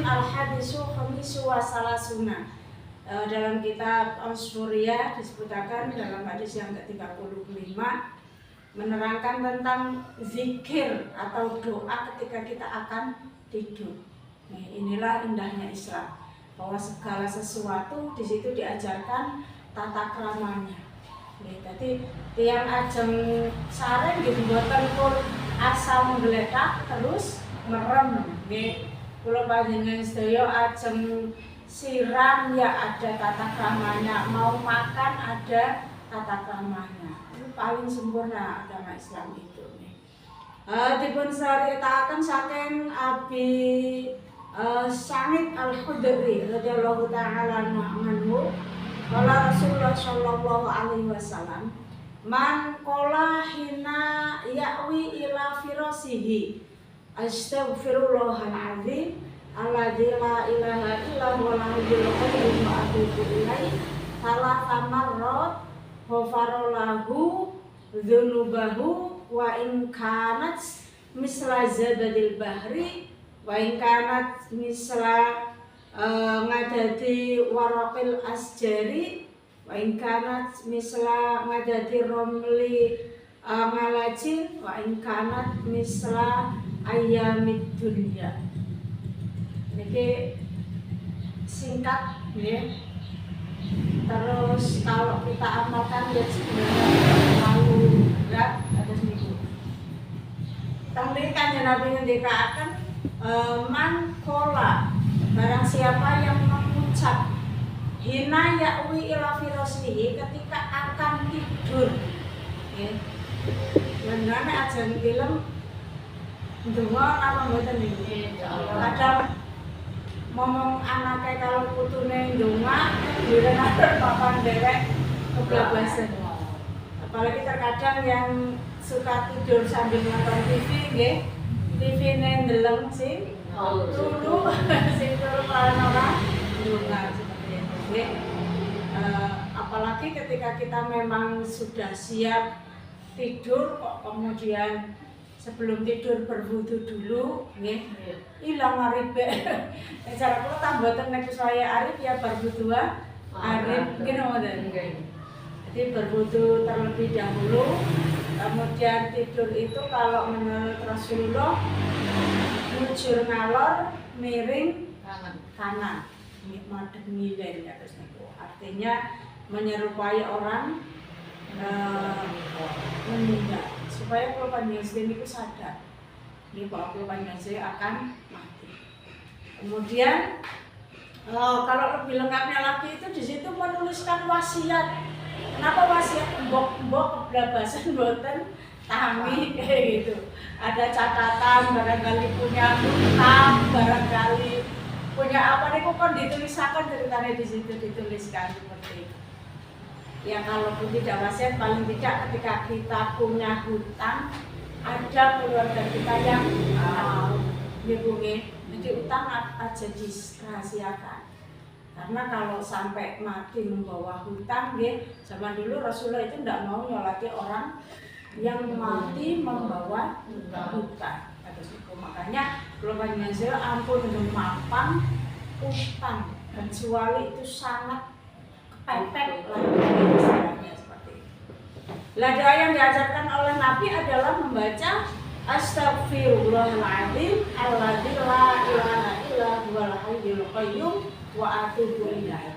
al-hadisu khamisu wa salasuna. Dalam kitab Al-Surya disebutkan dalam hadis yang ke-35 menerangkan tentang zikir atau doa ketika kita akan tidur. Nah, inilah indahnya Islam, bahwa segala sesuatu di situ diajarkan tata kramanya. Jadi tiang ajeng sareng gitu buatan pun asal menggeletak terus merem. Kalau panjenengan sedaya ajeng siram ya ada tata kramanya, mau makan ada tata kramanya. Itu paling sempurna agama Islam itu. Dipun saritaken saking Abi Sa'id Al-Khudri radhiyallahu ta'ala anhu, qala Rasulullah sallallahu alaihi wasallam, man qala hina ya'wi ila firasihi astaghfirullahal azim alladzi la ilaha illa huwal hayyul qayyum wa atubu ilaihi salasa marrat ghafara lahu dzunubahu wa in kanat misla zabadil bahri wa in kanat misla ngadati waraqil asjari wa in kanat misla ngadati romli ngalajin wa in kanat misla ayamid dunya. Ini singkat ya. Terus kalau kita amalkan ya sebenarnya terlalu berat ada seminggu. Tadi kan Nabi ngendikaken man kola, barang siapa yang mengucap hina ya'wi ila firasihi, ketika akan tidur ya. Benerane ajan film ndonga apa mboten niku. Kadang ngomong anaknya kalau putune ndonga direngaken papan dewek keblabasan. Apalagi terkadang yang suka tidur sambil nonton TV nggih. TV-ne ndeleng sing turu sing turu paranormal ndonga seperti itu nggih. Apalagi ketika kita memang sudah siap tidur kok kemudian sebelum tidur berwudu dulu nggih. Ilang aripe. Cara kula tamboten nek saya arif ya berwudu arif ngene mboten. Jadi berwudu terlebih dahulu, kemudian tidur itu kalau menurut Rasulullah mujur ngalor miring kanan. Madhep ngilen ya terus niku. Artinya menyerupai orang meninggal, supaya kalau panjenengan itu sadar bahwa kalau panjenengan akan mati. Kemudian kalau lebih lengkapnya lagi itu di situ menuliskan wasiat. Kenapa wasiat? Mbok keblabasan boten tami kayak gitu. Ada catatan, barangkali punya hutang, barangkali punya apa nih kok ditulisakan ceritanya di situ dituliskan seperti itu. Ya kalaupun tidak wasiat, paling tidak ketika kita punya hutang, ada keluarga kita yang dihubungi, jadi utang aja dirahasiakan. Karena kalau sampai mati membawa hutang, zaman dulu Rasulullah itu tidak mau nyolati orang yang mati membawa hutang. Makanya kalau banyak ampun mampang utang, kecuali itu sangat kepepet lagi seperti itu. Lah doa yang diajarkan oleh Nabi adalah membaca Astaghfirullahaladzim alladzi la ilaha illa huwal hayyul qayyum wa atubu ilaihi.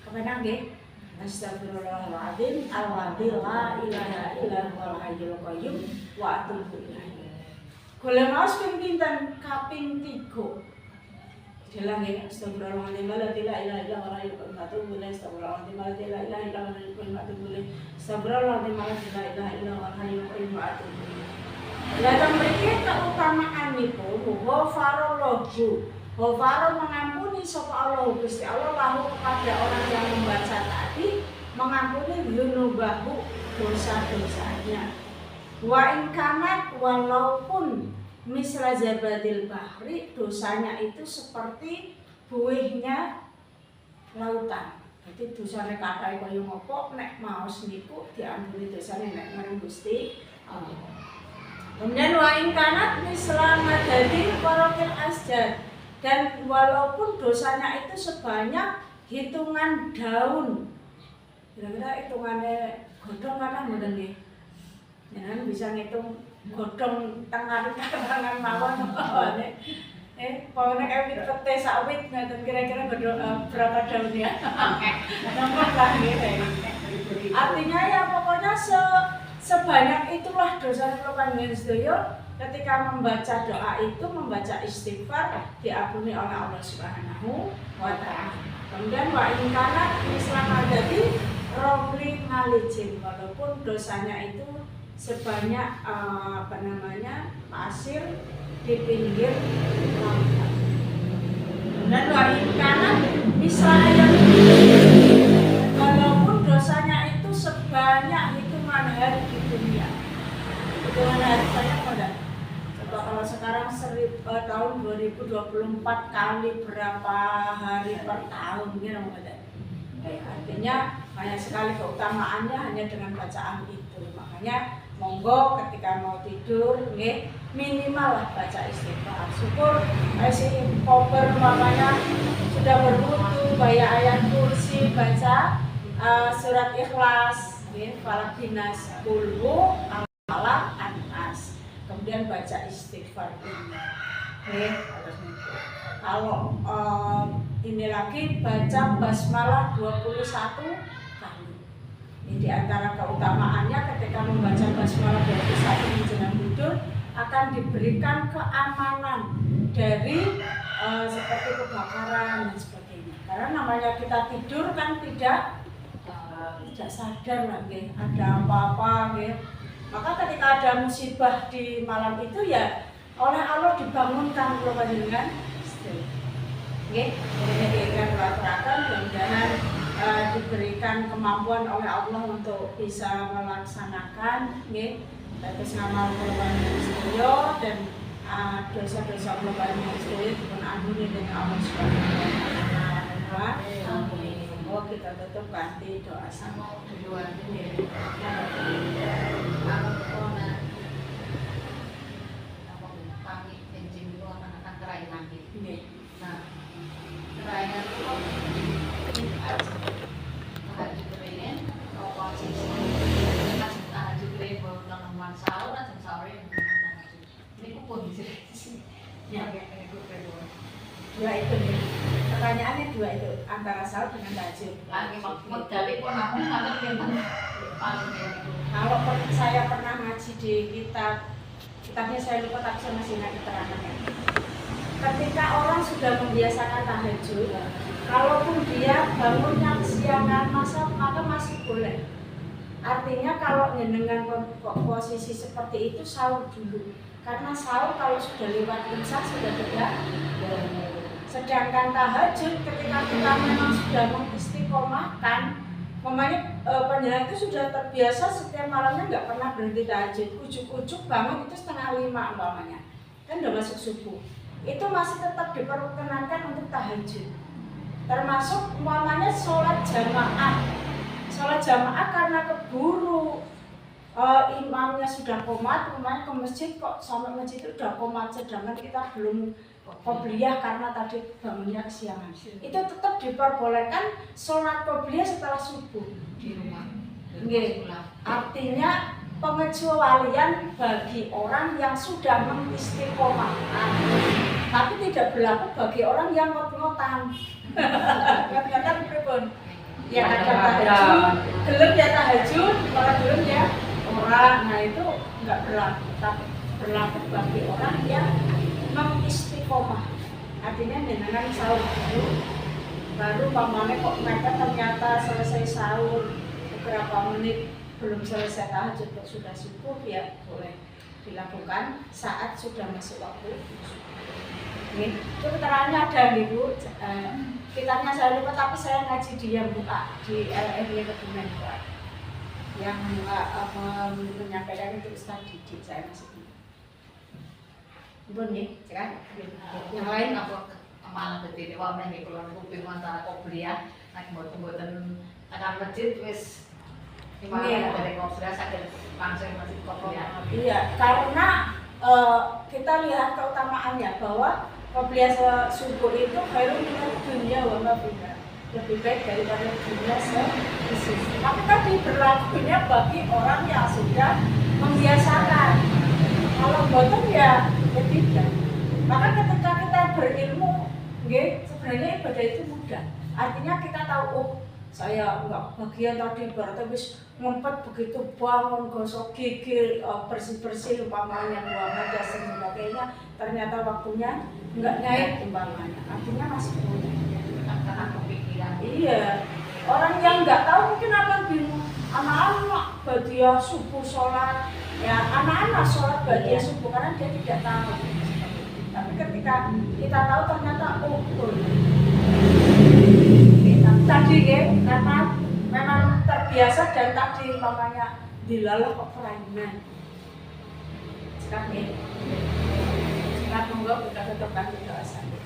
Kemudian nggih, Astaghfirullahaladzim alladzi la ilaha illa huwal hayyul qayyum wa atubu ilaihi. Golek maos ping pinten? Kaping 3. Jalan ya, astagfirullahaladzim alladzi la ilaha illa huwal hayyul qayyum wa atubu ilaihi. Astagfirullahaladzim alladzi la ilaha illa huwal hayyul qayyum wa atubu ilaihi. Astagfirullahaladzim alladzi la ilaha illa huwal hayyul qayyum wa atubu ilaihi. Dalam mriki keutamaanipun ghafarallahu. Ghafara mengampuni sapa Allah Gusti Allah lahu kepada orang yang membaca tadi, mengampuni dzunubahu dosa-dosanya. Wa in kanat walaupun misla zabadil bahri, dosanya itu seperti buihnya lautan. Jadi dosane kathah kaya ngopo nek maos niku diampuni dosane nek marang Gusti Allah. Kemudian wa in kanat misla madadi waraqil asjad, Dan walaupun dosanya itu sebanyak hitungan daun, kira-kira hitungannya godong mana mboten nggih? Jangan bisa ngitung godong tangan mawon. Pokoknya kayak pete sawit, ngaten kira-kira berapa daunnya? Nomor lah gitu. Artinya ya pokoknya sebanyak itulah dosa kula panjenengan sedaya ketika membaca doa itu, membaca istighfar diampuni oleh Allah Subhanahu wa taala. Kemudian wa in kana mislan jadi romli ngalijin, walaupun dosanya itu sebanyak pasir di pinggir lautan. Dan wa in kana misalnya walaupun dosanya itu sebanyak hitungan hari di dunia. Hitungan hari banyak pada. Coba kalau sekarang tahun 2024 kali berapa hari per tahun gitu pada. Artinya banyak sekali keutamaannya hanya dengan bacaan itu. Makanya monggo ketika mau tidur minimal lah baca istighfar. Syukur si koper mamanya sudah berwudu, baca ayat kursi, baca surat ikhlas, falak binas, kulhu, falak, anas. Kemudian baca istighfar ini. Kalau ini lagi baca basmalah 21 kali. Ini di antara keutamaannya ketika membaca basmalah 21 menjelang tidur akan diberikan keamanan dari seperti kebakaran dan sebagainya. Karena namanya kita tidur kan tidak sadar lagi ada apa-apa gitu. Maka ketika ada musibah di malam itu ya oleh Allah dibangunkan kalau panjenengan. Jadi kita terakan mudah-mudahan diberikan kemampuan oleh Allah untuk bisa melaksanakan terus ngamal korban sedaya dan dosa-dosa korban sedaya dipun ampuni dengan Allah Subhanahu wa taala. Oh, kita tutup ganti doa sama duluan ini. Kami izin dulu akan terakhir lagi. Nah, terakhir itu haji keren, kalau posisi haji keren baru tanaman sahur dan sahur yang ini pun bisa ya kayak kedua itu nih. Pertanyaannya dua itu antara sahur dengan tahajud. Lagi modalnya pun aku kalau saya pernah ngaji di kitabnya saya lupa tapi saya masih ingat keterangannya. Ketika orang sudah membiasakan tahajud, kalaupun dia bangunnya kesiangan maka masih boleh. Artinya kalau dengan posisi seperti itu sahur dulu. Karena sahur kalau sudah lewat imsak sudah tidak. Sedangkan tahajud ketika kita memang sudah mengistiqomahkan, panjenengan itu sudah terbiasa setiap malamnya nggak pernah berhenti tahajud, ujuk-ujuk bangun itu 4:30 umpamanya, kan udah masuk subuh, itu masih tetap diperkenankan untuk tahajud. Termasuk umpamanya sholat jamaah karena keburu imamnya sudah komat, umpamanya ke masjid kok sampai masjid itu sudah komat, sedangkan kita belum qobliyah karena tadi bangunnya kesiangan. Itu tetap diperbolehkan sholat qobliyah setelah subuh di rumah. Artinya pengecualian bagi orang yang sudah mengistiqomahkan, tapi tidak berlaku bagi orang yang ngot-ngotan. Ngot-ngotan pripun? Ya kadang tahajud, gelem ya tahajud, kalau gelem ya orang. Nah itu nggak berlaku, tapi berlaku bagi orang yang mengistiqomah. Artinya dengan sahur dulu, baru pamannya kok mereka ternyata selesai sahur beberapa menit belum selesai tahajud kok sudah subuh, ya boleh dilakukan saat sudah masuk waktu. Itu keterangannya ada Bu. Kitabnya saya lupa tapi saya ngaji dia buka di LFY Kebumen buka. Yang menyampaikan itu Ustaz Didi, saya masih ingat. Bun nih, kan? Yang lain apa? Malah detik wah nek kula kuping antara qobliyah nek mboten tekan masjid wis gimana dari qobliyah saged langsung masjid qobliyah. Iya, karena kita lihat keutamaannya bahwa Qabliyah subuh itu khairun minad dunya wa ma fiha. Lebih baik daripada dunia seisi. Tapi tadi berlakunya bagi orang yang sudah membiasakan. Kalau boten ya tidak. Maka ketika kita berilmu, sebenarnya ibadah itu mudah. Artinya kita tahu, oh saya enggak bagian tadi berarti wis ngumpet begitu bangun, gosok gigi, bersih-bersih umpamanya buang aja dan sebagainya. Ternyata waktunya enggak naik timbangannya. Artinya masih punya. Karena kepikiran. Iya. Orang yang enggak tahu mungkin akan bingung. Anak-anak badiah subuh sholat, ya anak-anak sholat badiah subuh karena dia tidak tahu. Tapi ketika kita tahu ternyata betul. Tadi karena memang terbiasa dan tadi makanya dilalah kok perainan. Sekarang sekarang monggo kita tetapkan doa saja.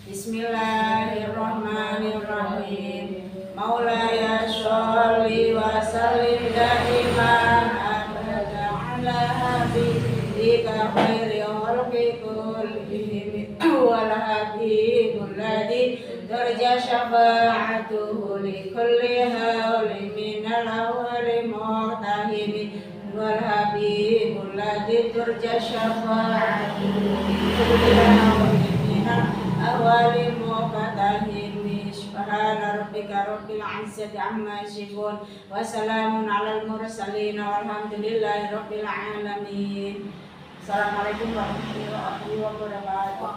Bismillahirrahmanirrahim. Maulaya sholli wa sallim daiman abada ala habibika khairi khalqi kullihim wal habibul ladzi tarja syafa'atuhu li kulli hawli minal awwali mu'tahimi wal habibul ladzi tarja syafa'atuhu li kulli hawli minal awwali mu'tahimi. Subhana rabbika rabbil izzati amma yasifun wa salamun alal mursalin walhamdulillahi rabbil alamin. Assalamualaikum warahmatullahi wabarakatuh.